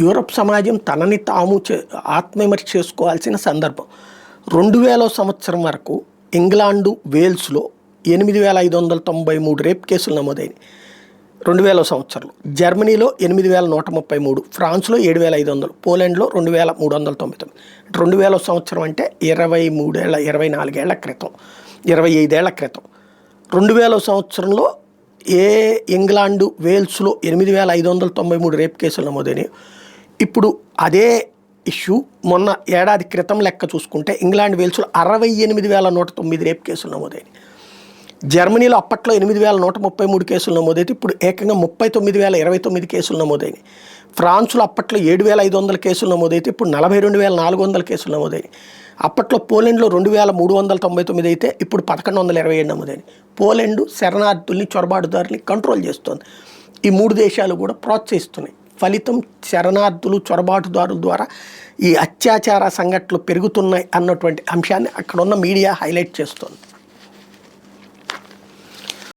Europe సమాజం తనని తాము ఆత్మవిమర్శ చేసుకోవాల్సిన సందర్భం. 2000 సంవత్సరం వరకు ఇంగ్లాండు వేల్స్లో 8593 రేప్ కేసులు నమోదైనవి 2000 సంవత్సరంలో. జర్మనీలో 8133, ఫ్రాన్స్లో 7500, పోలాండ్లో 2399. 2000 సంవత్సరం అంటే 23 ఏళ్ళ 24 ఏళ్ల క్రితం, 25 ఏళ్ల క్రితం. 2000 సంవత్సరంలో ఇంగ్లాండు వేల్స్లో 8593 రేప్ కేసులు నమోదైనవి. ఇప్పుడు అదే ఇష్యూ మొన్న ఏడాది క్రితం లెక్క చూసుకుంటే ఇంగ్లాండ్ వేల్స్లో 68,109 రేప్ కేసులు నమోదైనవి. జర్మనీలో అప్పట్లో 8,133 కేసులు నమోదైతే ఇప్పుడు ఏకంగా 39,029 కేసులు నమోదైనవి. ఫ్రాన్స్లో అప్పట్లో 7,500 కేసులు నమోదైతే ఇప్పుడు 42,400 కేసులు నమోదైనవి. అప్పట్లో పోలాండ్లో 2,399 అయితే ఇప్పుడు 1,127 నమోదైనవి. పోలాండ్ శరణార్థుల్ని చొరబాటుదారుల్ని కంట్రోల్ చేస్తోంది. ఈ 3 దేశాలు కూడా ప్రోత్సహిస్తున్నాయి. ఫలితం శరణార్థులు చొరబాటుదారుల ద్వారా ఈ అత్యాచార సంఘటనలు పెరుగుతున్నాయి అన్నటువంటి అంశాన్ని అక్కడున్న మీడియా హైలైట్ చేస్తోంది.